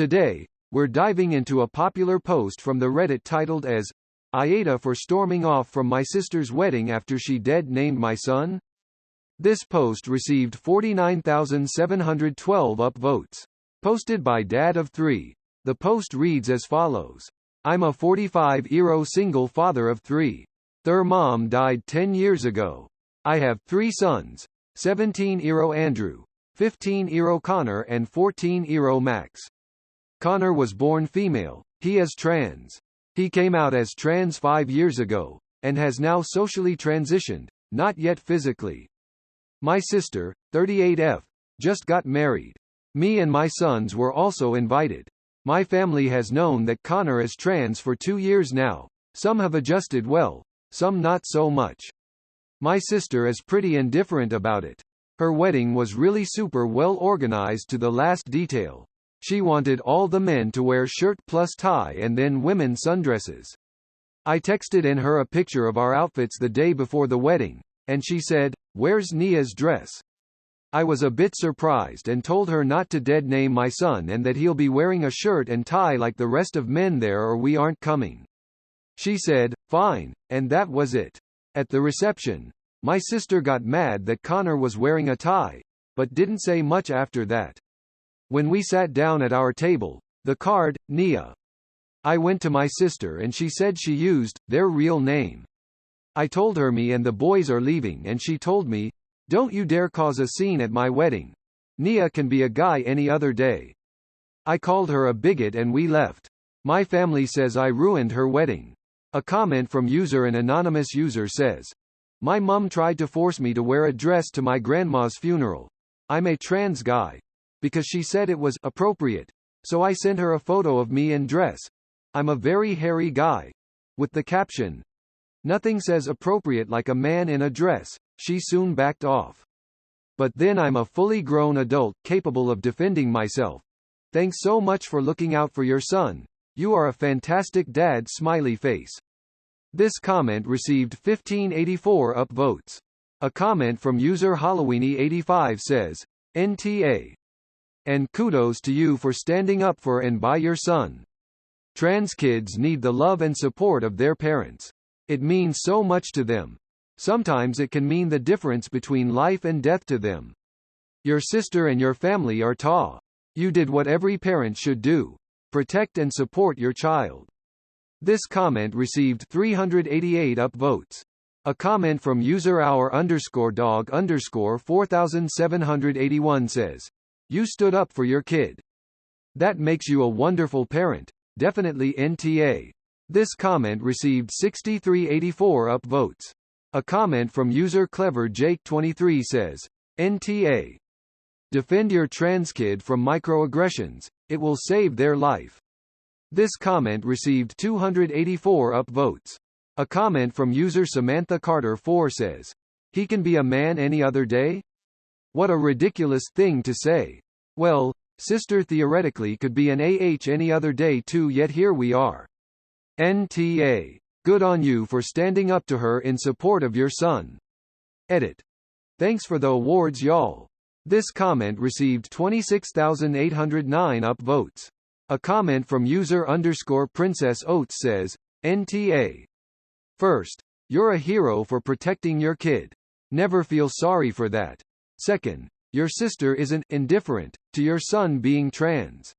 Today, we're diving into a popular post from the Reddit titled as, "Iata for storming off from my sister's wedding after she dead-named my son?" This post received 49,712 upvotes. Posted by Dad of 3. The post reads as follows. I'm a 45-year-old single father of 3. Their mom died 10 years ago. I have 3 sons, 17-year-old Andrew, 15-year-old Connor and 14-year-old Max. Connor was born female, he is trans. He came out as trans 5 years ago, and has now socially transitioned, not yet physically. My sister, 38F, just got married. Me and my sons were also invited. My family has known that Connor is trans for 2 years now. Some have adjusted well, some not so much. My sister is pretty indifferent about it. Her wedding was really super well organized to the last detail. She wanted all the men to wear shirt plus tie and then women sundresses. I texted in her a picture of our outfits the day before the wedding, and she said, "Where's Nia's dress?" I was a bit surprised and told her not to dead-name my son and that he'll be wearing a shirt and tie like the rest of men there or we aren't coming. She said, "Fine," and that was it. At the reception, my sister got mad that Connor was wearing a tie, but didn't say much after that. When we sat down at our table, the card, Nia. I went to my sister and she said she used their real name. I told her me and the boys are leaving and she told me, "Don't you dare cause a scene at my wedding. Nia can be a guy any other day." I called her a bigot and we left. My family says I ruined her wedding. A comment from an anonymous user says, "My mum tried to force me to wear a dress to my grandma's funeral. I'm a trans guy. Because she said it was appropriate. So I sent her a photo of me in dress. I'm a very hairy guy." With the caption, "Nothing says appropriate like a man in a dress." She soon backed off. But then I'm a fully grown adult capable of defending myself. Thanks so much for looking out for your son. You are a fantastic dad, smiley face. This comment received 1584 upvotes. A comment from user Halloweeny85 says, "NTA. And kudos to you for standing up for and by your son. Trans kids need the love and support of their parents. It means so much to them. Sometimes it can mean the difference between life and death to them. Your sister and your family are taw. You did what every parent should do. Protect and support your child." This comment received 388 upvotes. A comment from user our_dog_4781 says, "You stood up for your kid. That makes you a wonderful parent. Definitely NTA." This comment received 6384 upvotes. A comment from user CleverJake23 says, "NTA. Defend your trans kid from microaggressions, it will save their life." This comment received 284 upvotes. A comment from user Samantha Carter4 says, "He can be a man any other day? What a ridiculous thing to say. Well, sister theoretically could be an any other day too, yet here we are. NTA. Good on you for standing up to her in support of your son." Edit. Thanks for the awards, y'all. This comment received 26,809 upvotes. A comment from user _Princess Oates says, "NTA. First, you're a hero for protecting your kid. Never feel sorry for that. Second, your sister isn't indifferent to your son being trans.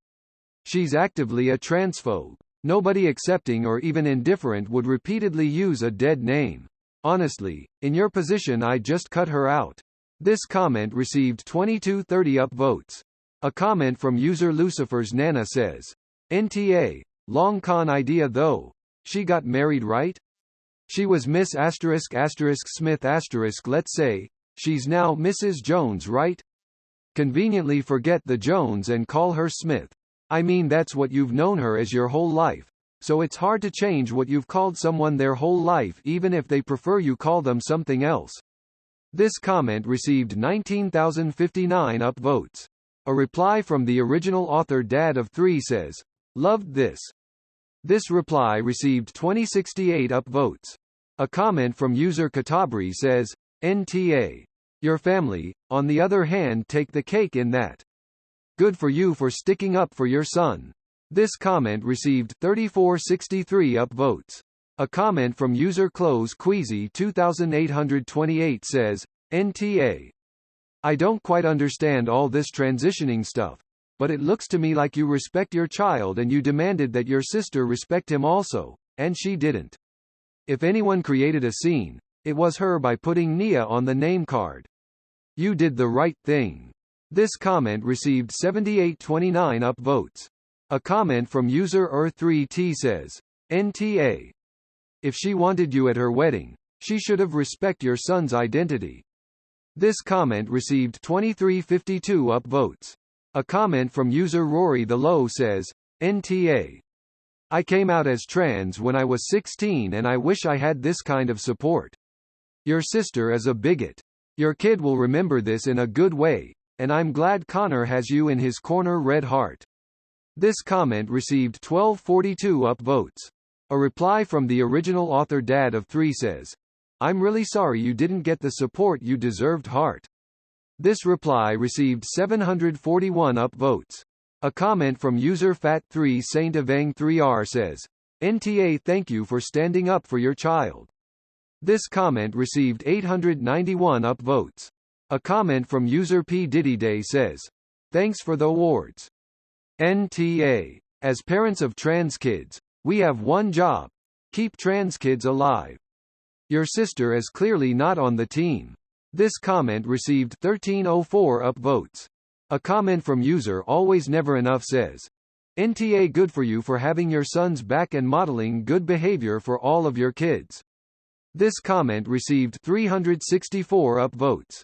She's actively a transphobe. Nobody accepting or even indifferent would repeatedly use a dead name. Honestly, in your position I'd just cut her out." This comment received 2230 upvotes. A comment from user Lucifer's Nana says, "NTA. Long con idea though. She got married right? She was Miss ***Smith**, let's say. She's now Mrs. Jones, right? Conveniently forget the Jones and call her Smith. I mean that's what you've known her as your whole life, so it's hard to change what you've called someone their whole life even if they prefer you call them something else." This comment received 19,059 upvotes. A reply from the original author Dad of 3 says, "Loved this." This reply received 2068 upvotes. A comment from user Katabri says, "NTA. Your family, on the other hand, take the cake in that. Good for you for sticking up for your son. This comment received 3463 upvotes. A comment from user Close Queasy 2828 says, NTA. I don't quite understand all this transitioning stuff, but it looks to me like you respect your child and you demanded that your sister respect him also, and she didn't. If anyone created a scene, it was her by putting Nia on the name card. You did the right thing. This comment received 7829 upvotes. A comment from user Earth3T says, NTA. If she wanted you at her wedding, she should have respect your son's identity. This comment received 2352 upvotes. A comment from user Rory the Low says, NTA. I came out as trans when I was 16 and I wish I had this kind of support. Your sister is a bigot. Your kid will remember this in a good way, and I'm glad Connor has you in his corner, Red Heart. This comment received 1242 upvotes. A reply from the original author Dad of 3 says, I'm really sorry you didn't get the support you deserved, Heart. This reply received 741 upvotes. A comment from user Fat3 Saint Evang 3R says, NTA, thank you for standing up for your child. This comment received 891 upvotes. A comment from user P Diddy Day says, thanks for the awards. NTA. As parents of trans kids, we have one job: keep trans kids alive. Your sister is clearly not on the team. This comment received 1304 upvotes. A comment from user Always Never Enough says, NTA, good for you for having your sons back and modeling good behavior for all of your kids. This comment received 364 upvotes.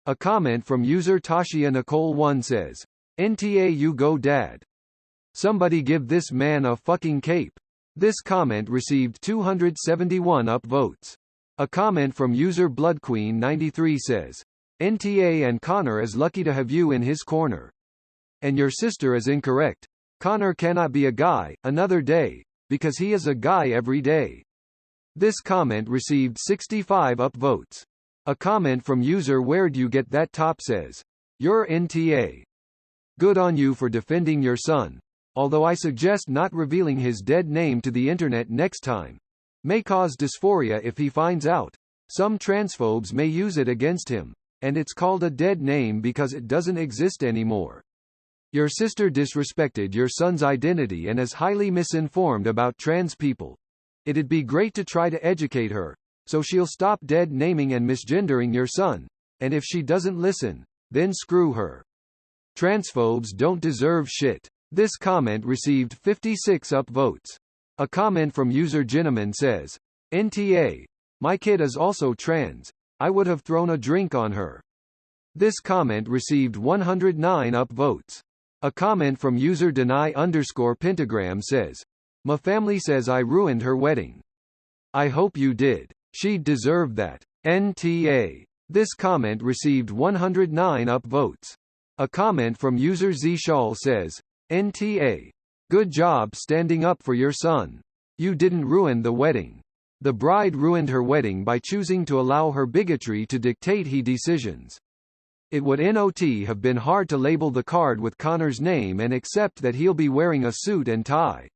A comment from user Tashia Nicole 1 says, NTA, you go dad. Somebody give this man a fucking cape. This comment received 271 upvotes. A comment from user BloodQueen93 says, NTA, and Connor is lucky to have you in his corner. And your sister is incorrect. Connor cannot be a guy, another day, because he is a guy every day. This comment received 65 upvotes. A comment from user Where'd You Get That Top says, you're NTA. Good on you for defending your son, although I suggest not revealing his dead name to the internet next time. May cause dysphoria if he finds out. Some transphobes may use it against him, and it's called a dead name because it doesn't exist anymore. Your sister disrespected your son's identity and is highly misinformed about trans people. It'd be great to try to educate her, so she'll stop dead naming and misgendering your son, and if she doesn't listen, then screw her. Transphobes don't deserve shit. This comment received 56 upvotes. A comment from user Ginaman says, NTA. My kid is also trans. I would have thrown a drink on her. This comment received 109 upvotes. A comment from user Deny_Pentagram says, my family says I ruined her wedding. I hope you did. She'd deserve that. NTA. This comment received 109 upvotes. A comment from user Zshal says, NTA. Good job standing up for your son. You didn't ruin the wedding. The bride ruined her wedding by choosing to allow her bigotry to dictate her decisions. It would not have been hard to label the card with Connor's name and accept that he'll be wearing a suit and tie.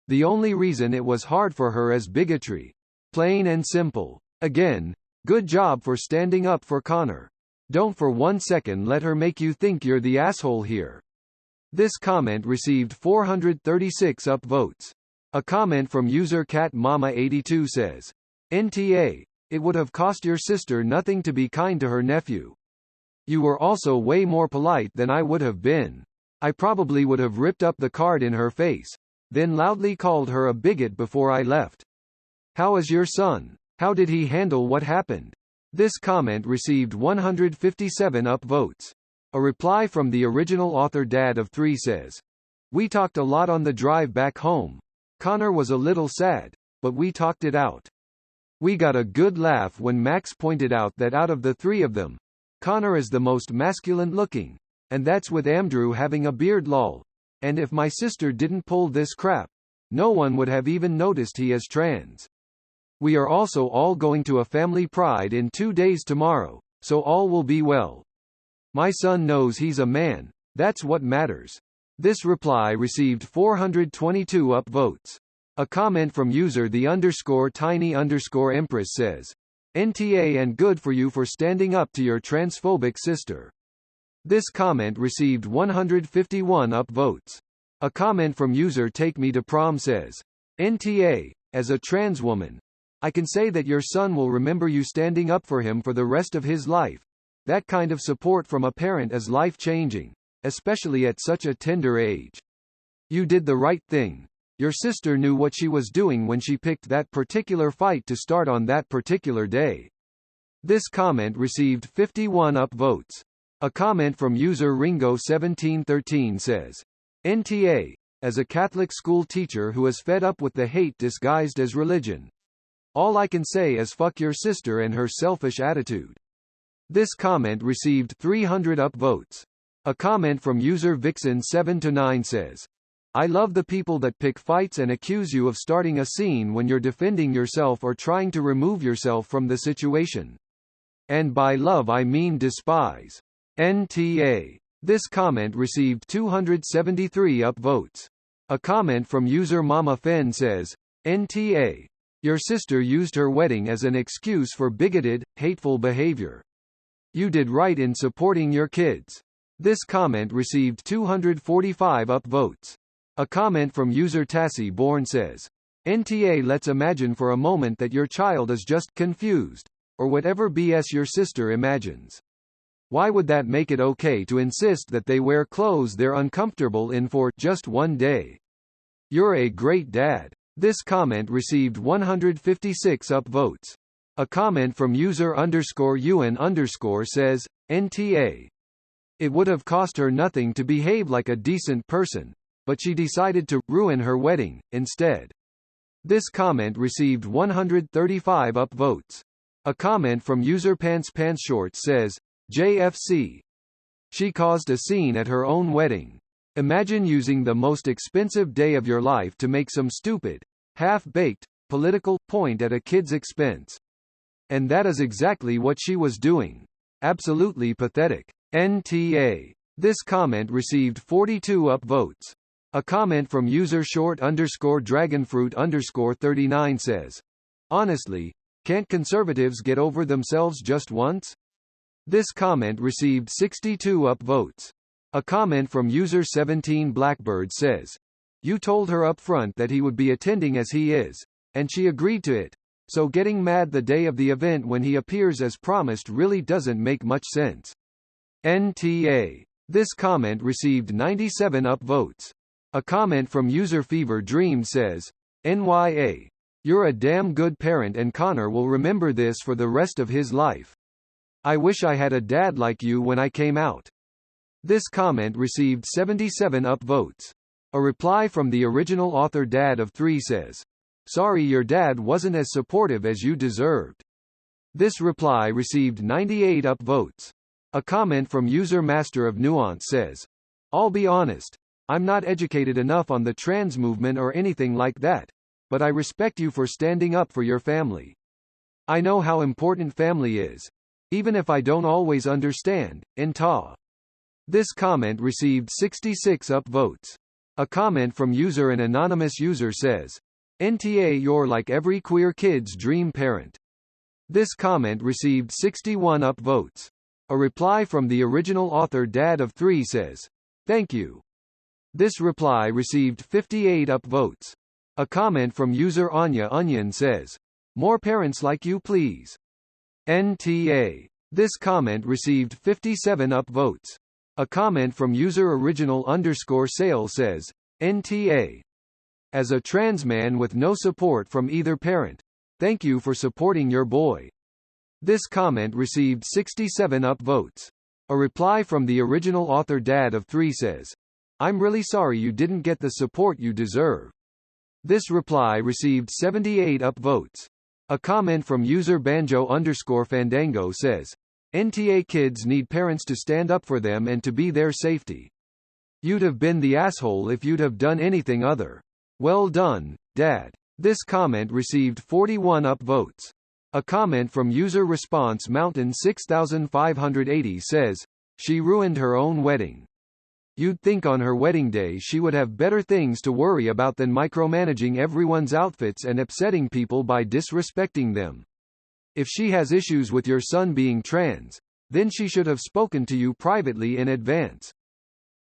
The only reason it was hard for her is bigotry. Plain and simple. Again, good job for standing up for Connor. Don't for 1 second let her make you think you're the asshole here. This comment received 436 upvotes. A comment from user CatMama82 says, NTA. It would have cost your sister nothing to be kind to her nephew. You were also way more polite than I would have been. I probably would have ripped up the card in her face, then loudly called her a bigot before I left. How is your son? How did he handle what happened? This comment received 157 upvotes. A reply from the original author Dad of 3 says, We talked a lot on the drive back home. Connor was a little sad, but we talked it out. We got a good laugh when Max pointed out that out of the three of them, Connor is the most masculine looking, and that's with Andrew having a beard lol. And if my sister didn't pull this crap, no one would have even noticed he is trans. We are also all going to a family pride in 2 days tomorrow, so all will be well. My son knows he's a man, that's what matters. This reply received 422 upvotes. A comment from user _tiny_empress says, NTA and good for you for standing up to your transphobic sister. This comment received 151 upvotes. A comment from user Take Me to Prom says, NTA, as a trans woman, I can say that your son will remember you standing up for him for the rest of his life. That kind of support from a parent is life-changing, especially at such a tender age. You did the right thing. Your sister knew what she was doing when she picked that particular fight to start on that particular day. This comment received 51 upvotes. A comment from user Ringo1713 says, NTA, as a Catholic school teacher who is fed up with the hate disguised as religion. All I can say is fuck your sister and her selfish attitude. This comment received 300 upvotes. A comment from user Vixen729 says, I love the people that pick fights and accuse you of starting a scene when you're defending yourself or trying to remove yourself from the situation. And by love I mean despise. NTA. This comment received 273 upvotes. A comment from user Mama Fen says, NTA. Your sister used her wedding as an excuse for bigoted, hateful behavior. You did right in supporting your kids. This comment received 245 upvotes. A comment from user Tassie Born says, NTA let's imagine for a moment that your child is just confused, or whatever BS your sister imagines. Why would that make it okay to insist that they wear clothes they're uncomfortable in for just one day? You're a great dad. This comment received 156 upvotes. A comment from user _UN_ says, NTA. It would have cost her nothing to behave like a decent person, but she decided to ruin her wedding instead. This comment received 135 upvotes. A comment from user PantsPantsShorts says, JFC. She caused a scene at her own wedding. Imagine using the most expensive day of your life to make some stupid, half-baked, political point at a kid's expense. And that is exactly what she was doing. Absolutely pathetic. NTA. This comment received 42 upvotes. A comment from user short_dragonfruit_39 says, honestly, can't conservatives get over themselves just once? This comment received 62 upvotes. A comment from user 17Blackbird says, you told her up front that he would be attending as he is, and she agreed to it, so getting mad the day of the event when he appears as promised really doesn't make much sense. NTA. This comment received 97 upvotes. A comment from user Fever Dream says, NYA. You're a damn good parent and Connor will remember this for the rest of his life. I wish I had a dad like you when I came out. This comment received 77 upvotes. A reply from the original author Dad of 3 says, sorry your dad wasn't as supportive as you deserved. This reply received 98 upvotes. A comment from user Master of Nuance says, I'll be honest, I'm not educated enough on the trans movement or anything like that, but I respect you for standing up for your family. I know how important family is, even if I don't always understand. NTA. This comment received 66 upvotes. A comment from user An anonymous user says, NTA you're like every queer kid's dream parent. This comment received 61 upvotes. A reply from the original author Dad of 3 says, thank you. This reply received 58 upvotes. A comment from user Anya Onion says, more parents like you please. NTA. This comment received 57 upvotes. A comment from user original_sale says, NTA. As a trans man with no support from either parent, thank you for supporting your boy. This comment received 67 upvotes. A reply from the original author Dad of 3 says, I'm really sorry you didn't get the support you deserve. This reply received 78 upvotes. A comment from user banjo_fandango says, NTA kids need parents to stand up for them and to be their safety. You'd have been the asshole if you'd have done anything other. Well done, Dad. This comment received 41 upvotes. A comment from user response mountain 6580 says, she ruined her own wedding. You'd think on her wedding day she would have better things to worry about than micromanaging everyone's outfits and upsetting people by disrespecting them. If she has issues with your son being trans, then she should have spoken to you privately in advance.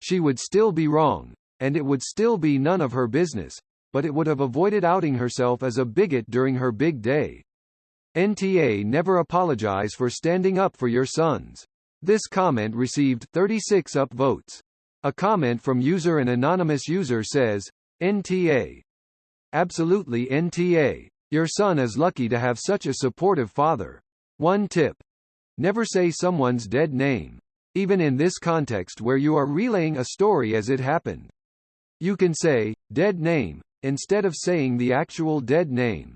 She would still be wrong, and it would still be none of her business, but it would have avoided outing herself as a bigot during her big day. NTA never apologize for standing up for your sons. This comment received 36 upvotes. A comment from user and anonymous user says, NTA. Absolutely NTA. Your son is lucky to have such a supportive father. One tip. Never say someone's dead name. Even in this context where you are relaying a story as it happened. You can say, dead name, instead of saying the actual dead name.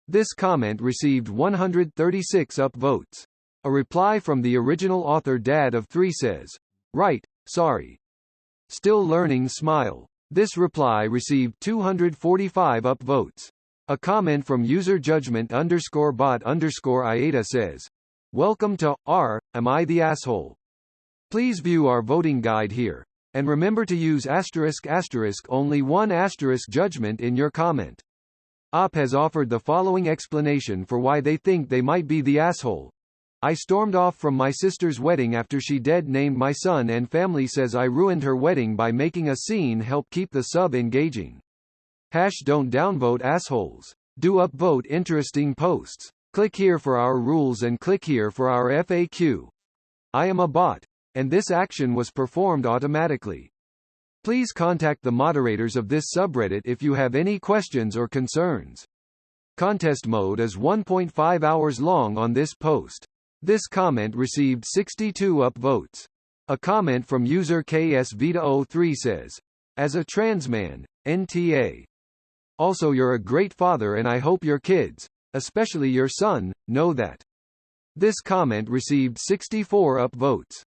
This comment received 136 upvotes. A reply from the original author Dad of 3 says, right, sorry. Still learning smile. This reply received 245 upvotes. A comment from user judgment_bot_IATA says, welcome to R, Am I the Asshole? Please view our voting guide here. And remember to use *** only one * judgment in your comment. OP has offered the following explanation for why they think they might be the asshole. I stormed off from my sister's wedding after she dead named my son and family says I ruined her wedding by making a scene. Help keep the sub engaging. Don't downvote assholes. Do upvote interesting posts. Click here for our rules and click here for our FAQ. I am a bot. And this action was performed automatically. Please contact the moderators of this subreddit if you have any questions or concerns. Contest mode is 1.5 hours long on this post. This comment received 62 upvotes. A comment from user KSVita03 says, as a trans man, NTA. Also you're a great father and I hope your kids, especially your son, know that. This comment received 64 upvotes.